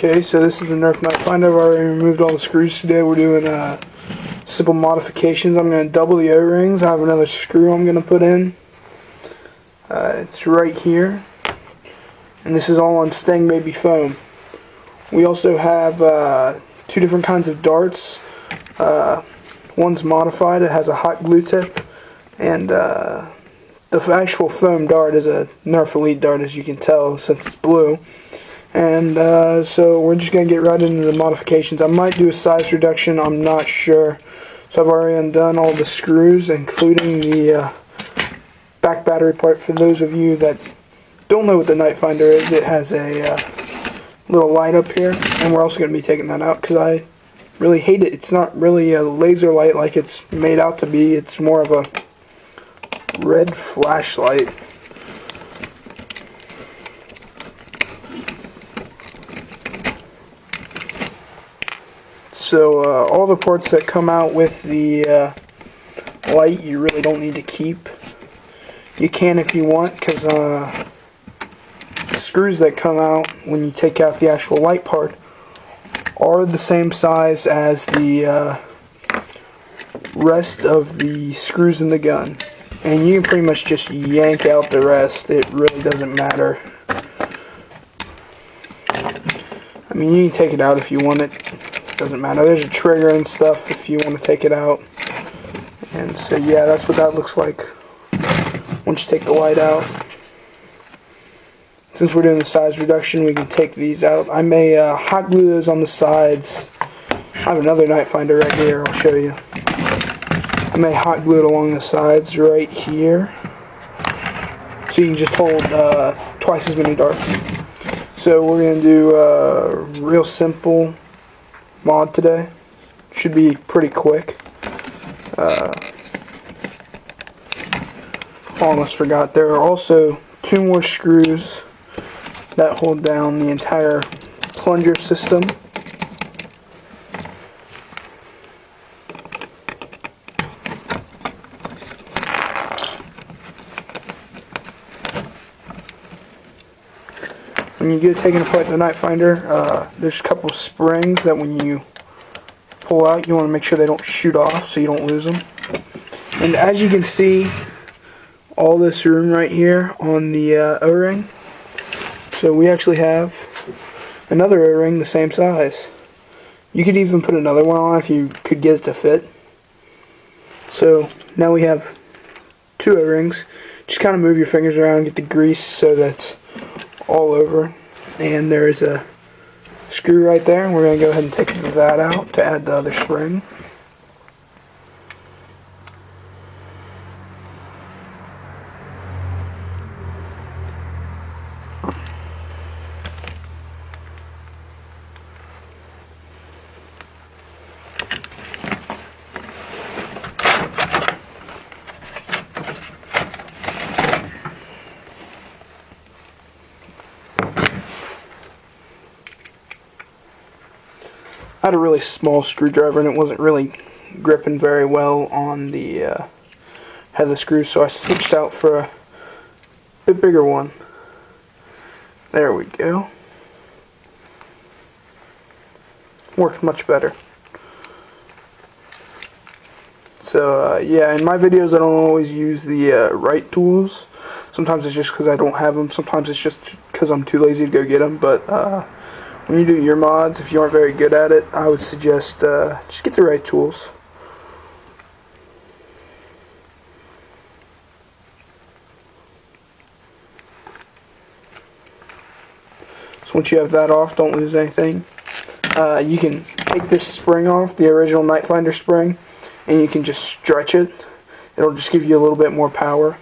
Okay, so this is the Nerf nite finder. I've already removed all the screws today. We're doing simple modifications. I'm going to double the O-rings. I have another screw I'm going to put in. It's right here. And this is all on Stang Baby foam. We also have two different kinds of darts. One's modified. It has a hot glue tip. And the actual foam dart is a Nerf Elite dart, as you can tell, since it's blue. And so we're just going to get right into the modifications. I might do a size reduction, I'm not sure. So I've already undone all the screws, including the back battery part. For those of you that don't know what the nite finder is, it has a little light up here. And we're also going to be taking that out because I really hate it. It's not really a laser light like it's made out to be. It's more of a red flashlight. So all the parts that come out with the light you really don't need to keep. You can if you want, because the screws that come out when you take out the actual light part are the same size as the rest of the screws in the gun. And you can pretty much just yank out the rest. It really doesn't matter. I mean, you can take it out if you want it. Doesn't matter. There's a trigger and stuff if you want to take it out. And so yeah, that's what that looks like once you take the light out. Since we're doing the size reduction, we can take these out. I may hot glue those on the sides. I have another nite finder right here, I'll show you. I may hot glue it along the sides right here, so you can just hold twice as many darts. So we're going to do a real simple mod today. Should be pretty quick. Almost forgot, there are also two more screws that hold down the entire plunger system. When you get taking apart the nite finder, there's a couple springs that when you pull out, you want to make sure they don't shoot off so you don't lose them. And as you can see, all this room right here on the O-ring. So we actually have another O-ring the same size. You could even put another one on if you could get it to fit. So now we have two O-rings. Just kind of move your fingers around, get the grease so that's all over. And there's a screw right there, and we're going to go ahead and take that out to add the other spring. I had a really small screwdriver and it wasn't really gripping very well on the head of the screw, so I switched out for a bit bigger one. There we go. Works much better. So yeah, in my videos I don't always use the right tools. Sometimes it's just because I don't have them. Sometimes it's just because I'm too lazy to go get them. But when you do your mods, if you aren't very good at it, I would suggest just get the right tools. So once you have that off, don't lose anything. You can take this spring off, the original nite finder spring, and you can just stretch it. It'll just give you a little bit more power.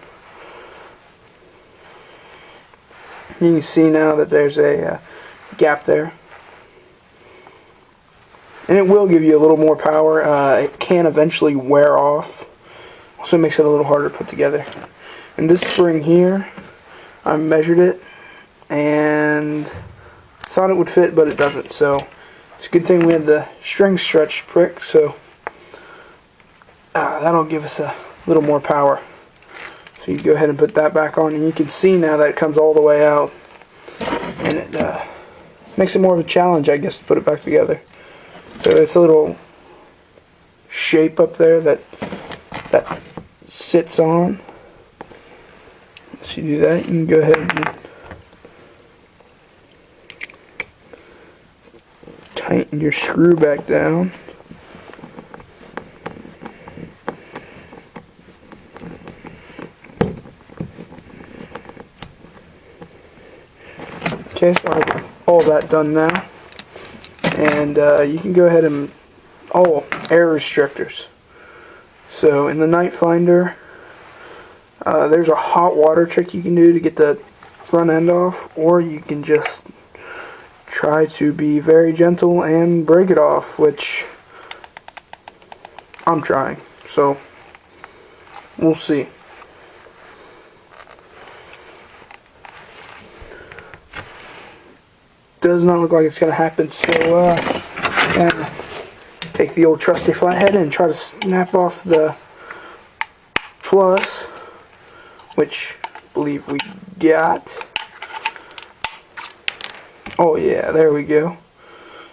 You can see now that there's a gap there. And it will give you a little more power. It can eventually wear off. Also makes it a little harder to put together. And this spring here, I measured it and thought it would fit, but it doesn't. So it's a good thing we had the string stretch prick, so that'll give us a little more power. So you go ahead and put that back on, and you can see now that it comes all the way out, and it makes it more of a challenge, I guess, to put it back together. So it's a little shape up there that sits on. So you do that, you can go ahead and tighten your screw back down. Okay, so I have all that done now, and you can go ahead and air restrictors. So in the nitefinder, there's a hot water trick you can do to get the front end off, or you can just try to be very gentle and break it off, which I'm trying, so we'll see. Does not look like it's going to happen, so take the old trusty flathead and try to snap off the plus, which I believe we got. Oh yeah, there we go.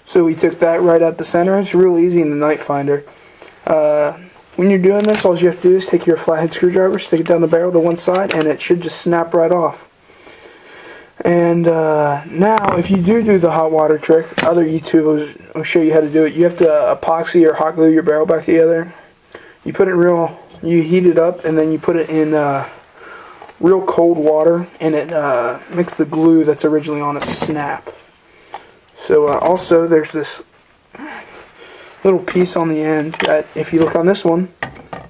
So we took that right out the center. It's real easy in the nitefinder. When you're doing this, all you have to do is take your flathead screwdriver, stick it down the barrel to one side, and it should just snap right off. And now, if you do the hot water trick, other YouTubers will show you how to do it. You have to epoxy or hot glue your barrel back together. You put it you heat it up, and then you put it in real cold water, and it makes the glue that's originally on it snap. So also, there's this little piece on the end that, if you look on this one,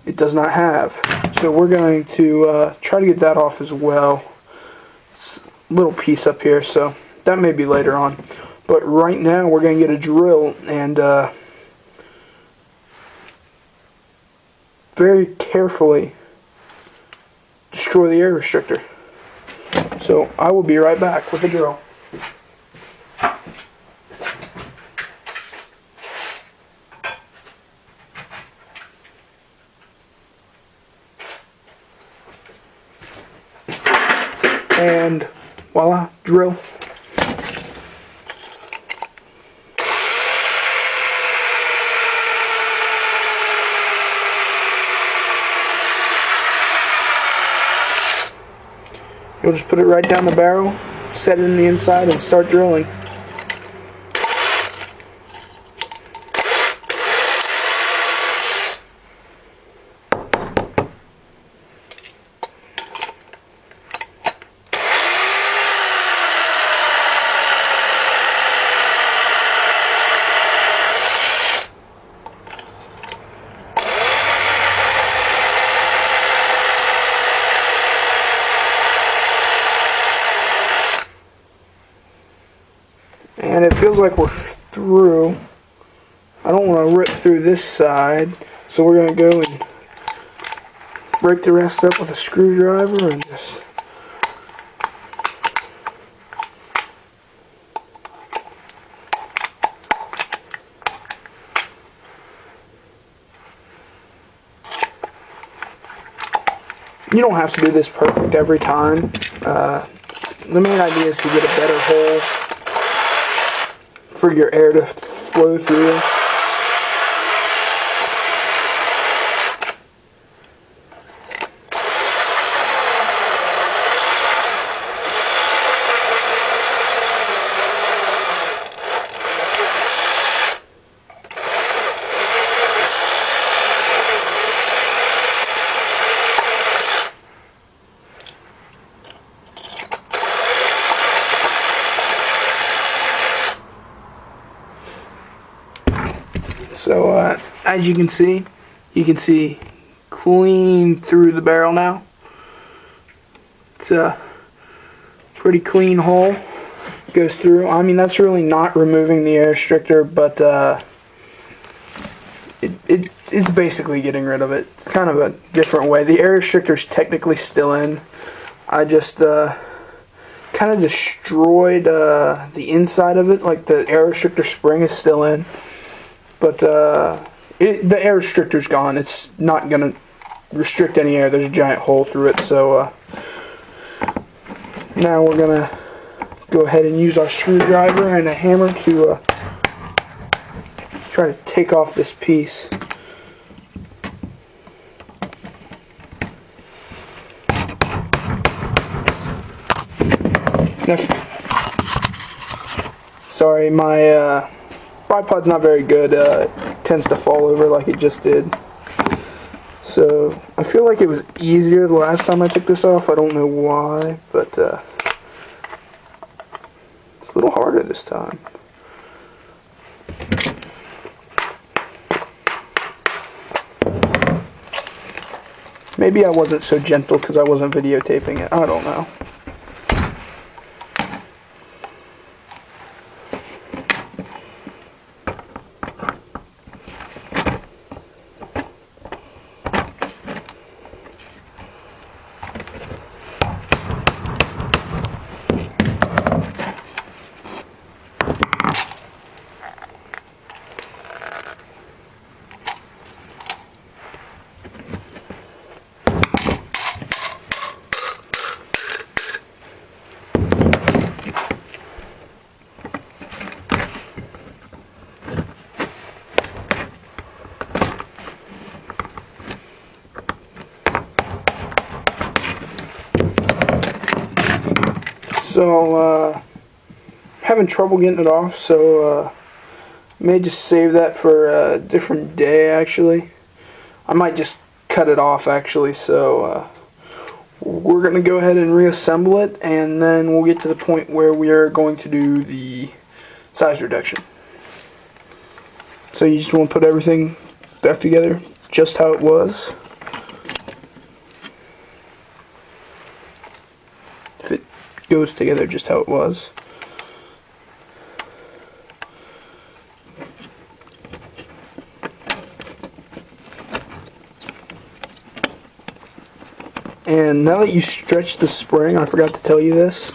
it does not have. So we're going to try to get that off as well. Little piece up here, so that may be later on, but right now we're going to get a drill and very carefully destroy the air restrictor. So I will be right back with the drill. And voila, drill. You'll just put it right down the barrel, set it in the inside, and start drilling. And it feels like we're through. I don't want to rip through this side, so we're going to go and break the rest up with a screwdriver and just you don't have to do this perfect every time. The main idea is to get a better hole for your air to flow through. So as you can see clean through the barrel now. It's a pretty clean hole. Goes through. I mean, that's really not removing the air restrictor, but it's basically getting rid of it. It's kind of a different way. The air restrictor is technically still in. I just kind of destroyed the inside of it. Like, the air restrictor spring is still in. But the air restrictor's gone. It's not going to restrict any air. There's a giant hole through it. So now we're going to go ahead and use our screwdriver and a hammer to try to take off this piece. Now, sorry, my tripod's not very good. It tends to fall over like it just did. So I feel like it was easier the last time I took this off. I don't know why, but it's a little harder this time. Maybe I wasn't so gentle because I wasn't videotaping it. I don't know. So, having trouble getting it off, so may just save that for a different day, actually. I might just cut it off, actually, so we're going to go ahead and reassemble it, and then we'll get to the point where we are going to do the size reduction. So you just want to put everything back together just how it was. If it goes together just how it was. And now that you stretch the spring, I forgot to tell you this,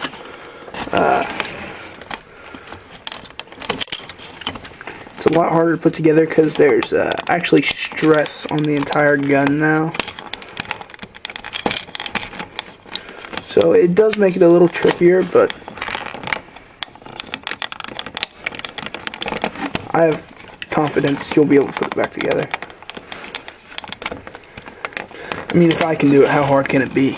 it's a lot harder to put together because there's actually stress on the entire gun now. So it does make it a little trickier, but I have confidence you'll be able to put it back together. I mean, if I can do it, how hard can it be?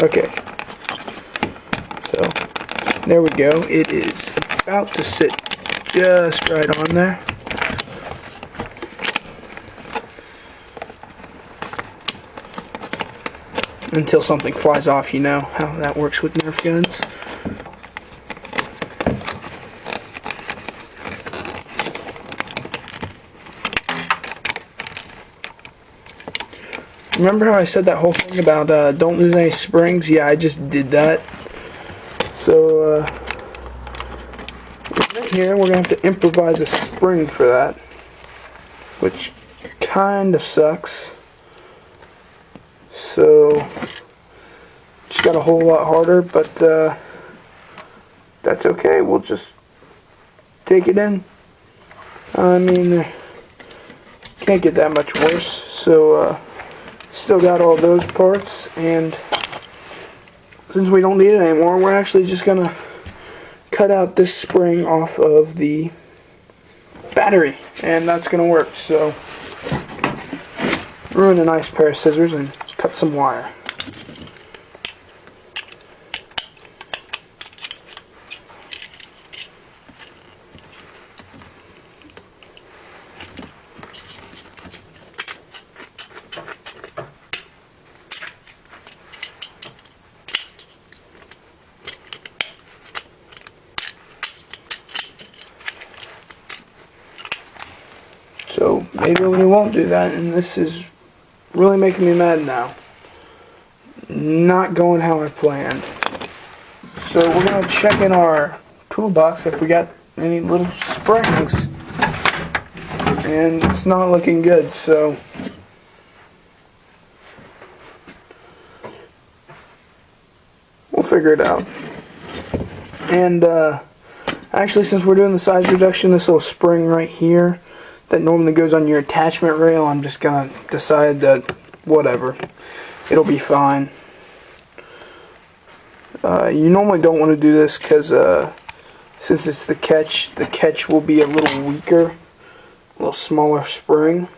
Okay. So, there we go. It is about to sit just right on there. Until something flies off, you know how that works with Nerf guns. Remember how I said that whole thing about don't lose any springs? Yeah, I just did that. So, right here, we're going to have to improvise a spring for that. Which kind of sucks. So, just got a whole lot harder, but that's okay. We'll just take it in. I mean, can't get that much worse. So, still got all those parts, and since we don't need it anymore, we're actually just gonna cut out this spring off of the battery, and that's gonna work. So, ruin a nice pair of scissors and cut some wire. So maybe we won't do that, and this is really making me mad now. Not going how I planned. So we're going to check in our toolbox if we got any little springs, and it's not looking good, so we'll figure it out. And actually, since we're doing the size reduction, this little spring right here that normally goes on your attachment rail, I'm just going to decide to whatever. It'll be fine. You normally don't want to do this because since it's the catch will be a little weaker, a little smaller spring.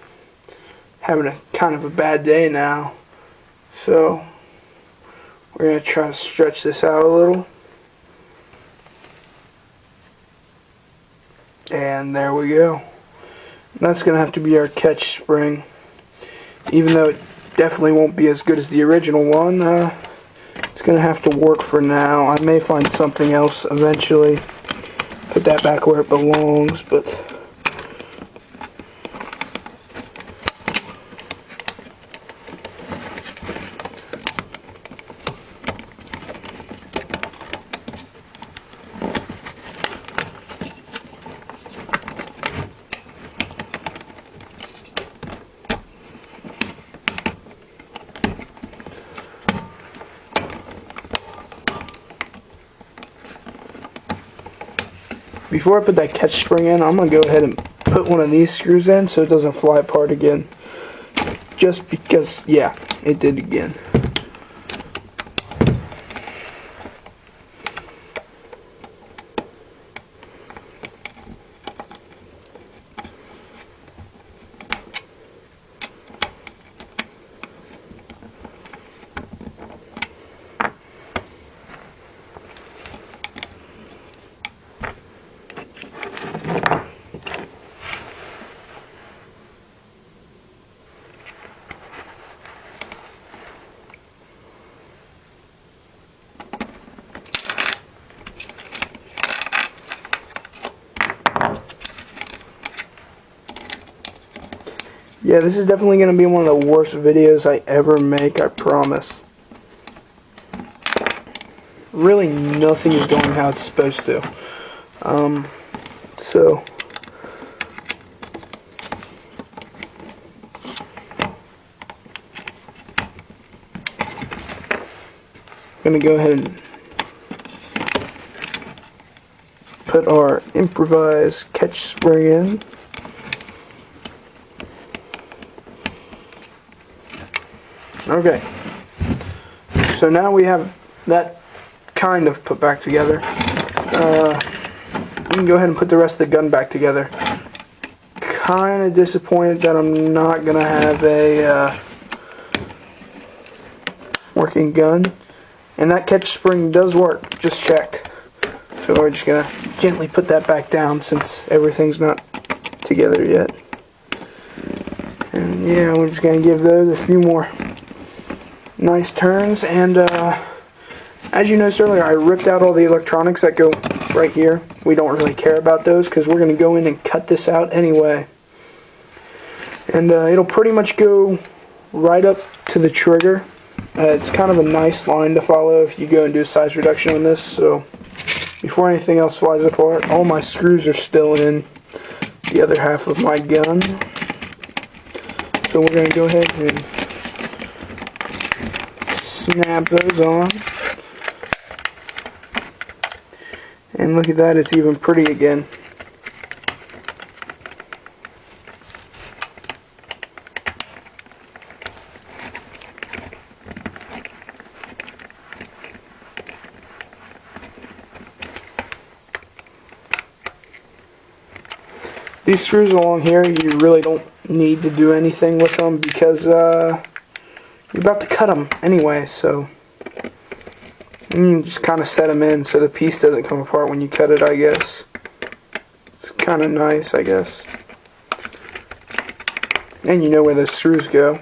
Having a kind of a bad day now, so we're going to try to stretch this out a little. And there we go. That's going to have to be our catch spring. Even though it definitely won't be as good as the original one, it's going to have to work for now. I may find something else eventually. Put that back where it belongs, but... Before I put that catch spring in, I'm going to go ahead and put one of these screws in so it doesn't fly apart again. Just because, yeah, it did again. Yeah, this is definitely going to be one of the worst videos I ever make, I promise. Really, nothing is going how it's supposed to. So... I'm going to go ahead and put our improvised catch spring in. Okay, so now we have that kind of put back together. We can go ahead and put the rest of the gun back together. Kind of disappointed that I'm not going to have a working gun. And that catch spring does work, just checked. So we're just going to gently put that back down since everything's not together yet. And yeah, we're just going to give those a few more nice turns. And as you noticed earlier, I ripped out all the electronics that go right here. We don't really care about those because we're going to go in and cut this out anyway. And it'll pretty much go right up to the trigger. It's kind of a nice line to follow if you go and do a size reduction on this. So before anything else flies apart, all my screws are still in the other half of my gun. So we're going to go ahead and snap those on. And look at that, it's even pretty again. These screws along here, you really don't need to do anything with them because you're about to cut them anyway, so you just kind of set them in so the piece doesn't come apart when you cut it, I guess. It's kind of nice, I guess. And you know where those screws go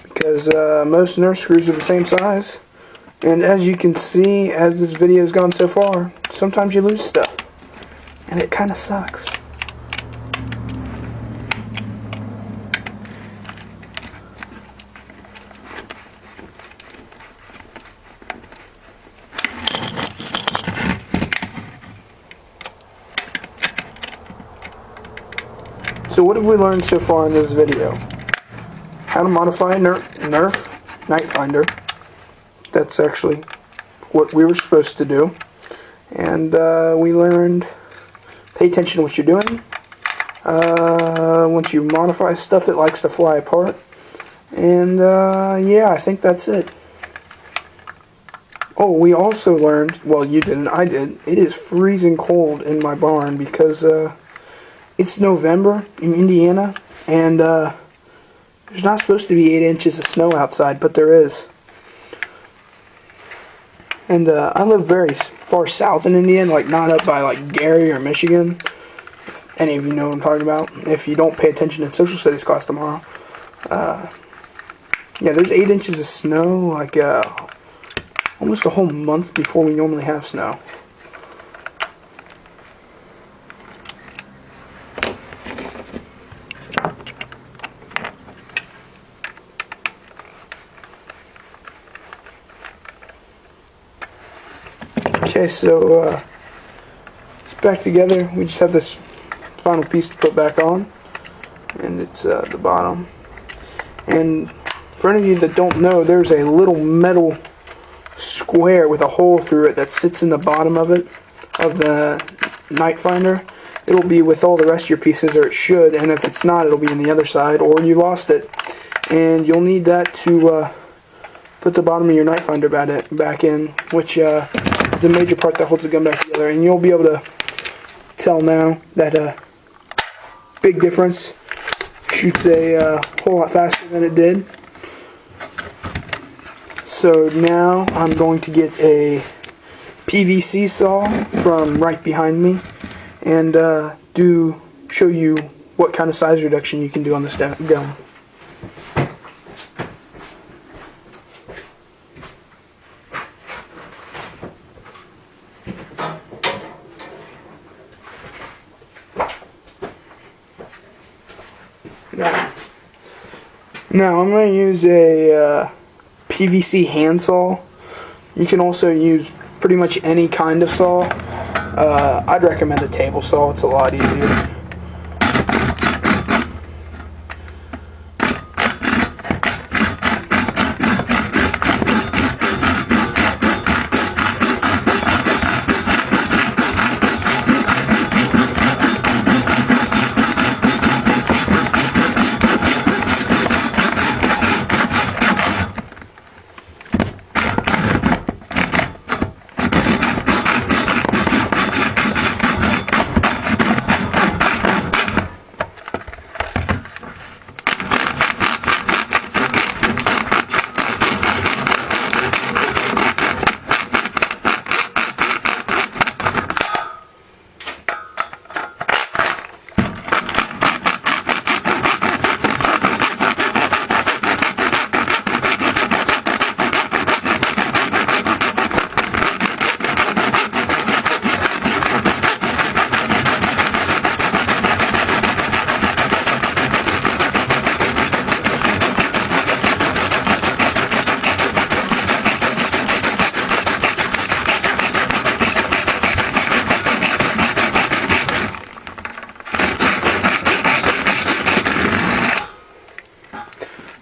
because most Nerf screws are the same size. And as you can see, as this video has gone so far, sometimes you lose stuff. And it kind of sucks. So what have we learned so far in this video? How to modify a Nerf nitefinder. That's actually what we were supposed to do. And we learned, pay attention to what you're doing. Once you modify stuff, it likes to fly apart. And yeah, I think that's it. Oh, we also learned, well, you didn't, I did, it is freezing cold in my barn because it's November in Indiana, and there's not supposed to be 8 inches of snow outside, but there is. And I live very far south in Indiana, like not up by like Gary or Michigan. If any of you know what I'm talking about. If you don't pay attention in social studies class tomorrow. Yeah, there's 8 inches of snow, like almost a whole month before we normally have snow. Okay, so it's back together. We just have this final piece to put back on, and it's the bottom. And for any of you that don't know, there's a little metal square with a hole through it that sits in the bottom of it, of the nitefinder. It'll be with all the rest of your pieces, or it should, and if it's not, it'll be on the other side, or you lost it. And you'll need that to put the bottom of your nitefinder back in, which is the major part that holds the gun back together. And you'll be able to tell now that big difference. Shoots a whole lot faster than it did. So now I'm going to get a PVC saw from right behind me and show you what kind of size reduction you can do on this gun. Now I'm going to use a PVC handsaw. You can also use pretty much any kind of saw. I'd recommend a table saw, it's a lot easier.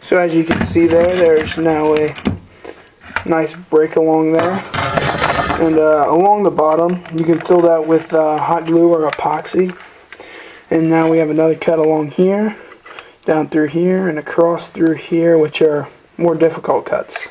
So as you can see there's now a nice break along there. And along the bottom, you can fill that with hot glue or epoxy. And now we have another cut along here, down through here, and across through here, which are more difficult cuts.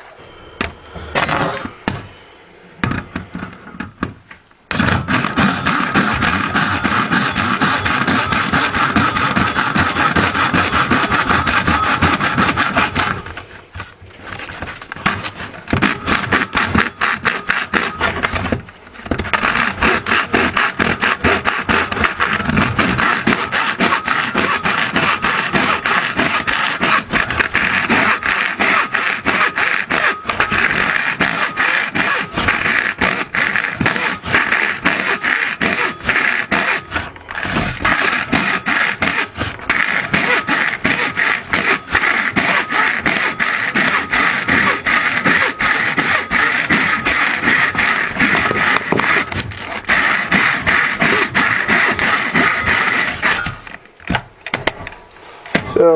So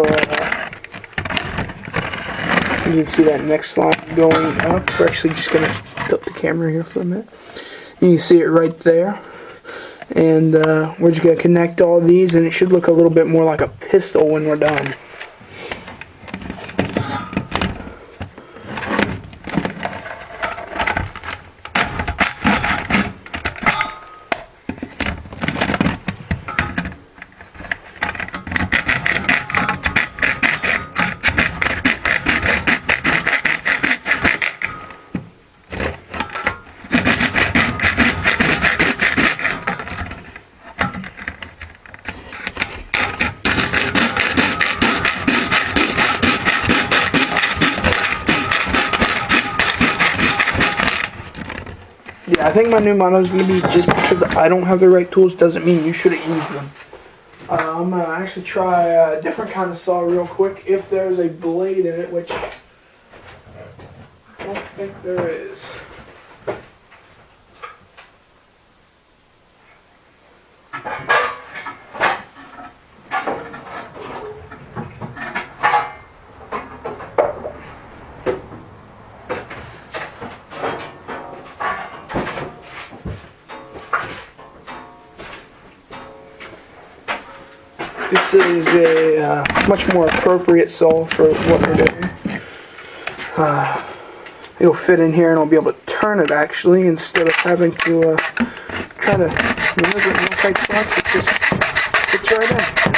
you can see that next line going up. We're actually just going to tilt the camera here for a minute. You can see it right there. And we're just going to connect all these, and it should look a little bit more like a pistol when we're done. Yeah, I think my new motto is going to be, just because I don't have the right tools doesn't mean you shouldn't use them. I'm going to actually try a different kind of saw real quick, if there's a blade in it, which I don't think there is. This is a much more appropriate saw for what we're doing. It'll fit in here and I'll be able to turn it actually, instead of having to try to maneuver it in all tight spots. It just fits right in.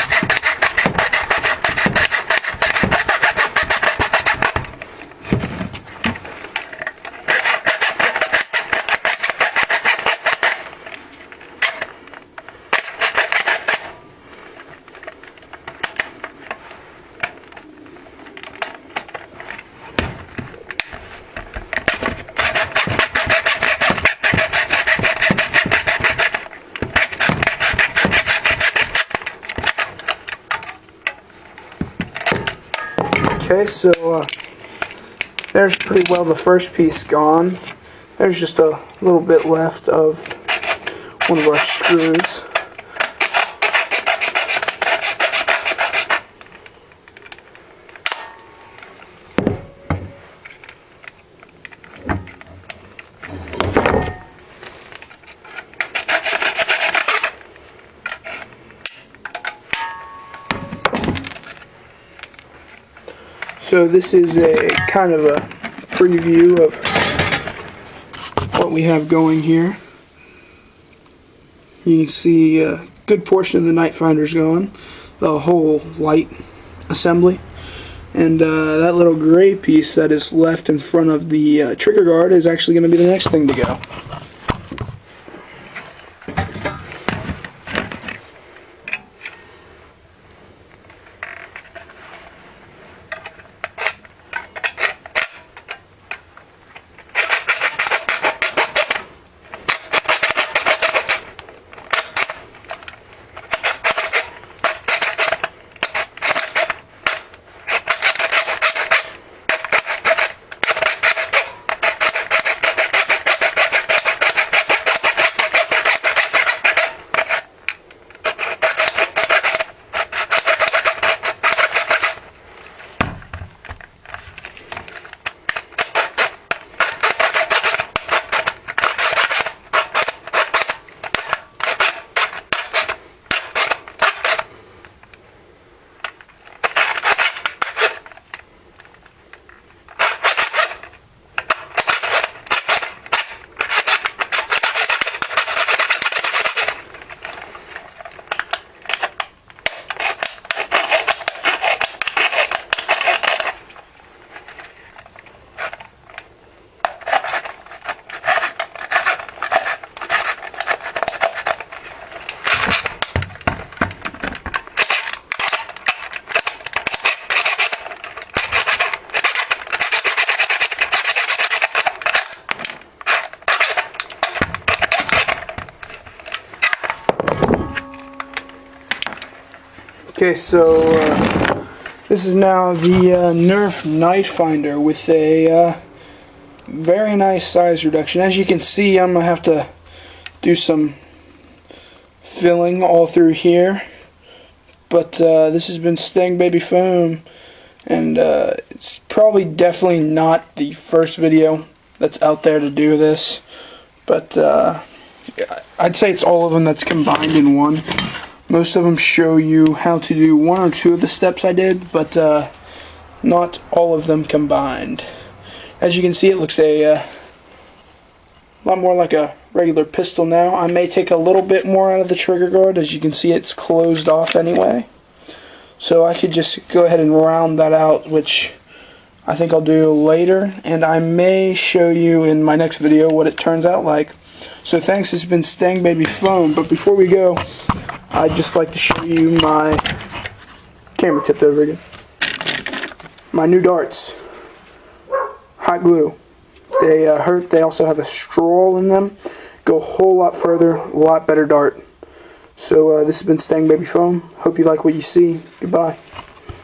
Okay, so there's pretty well the first piece gone. There's just a little bit left of one of our screws. So this is a kind of a preview of what we have going here. You can see a good portion of the nitefinder's gone, the whole light assembly, and that little gray piece that is left in front of the trigger guard is actually going to be the next thing to go. Okay, so this is now the Nerf nitefinder with a very nice size reduction. As you can see, I'm going to have to do some filling all through here, but this has been Stang Baby Foam, and it's probably definitely not the first video that's out there to do this, but I'd say it's all of them that's combined in one. Most of them show you how to do one or two of the steps I did, but not all of them combined. As you can see, it looks a lot more like a regular pistol now. I may take a little bit more out of the trigger guard. As you can see, it's closed off anyway. So I could just go ahead and round that out, which I think I'll do later, and I may show you in my next video what it turns out like. So thanks, this has been Stang Baby Foam, but before we go, I'd just like to show you my camera tipped over again. My new darts. Hot glue. They hurt. They also have a straw in them. Go a whole lot further, a lot better dart. So this has been Stang Baby Foam. Hope you like what you see. Goodbye.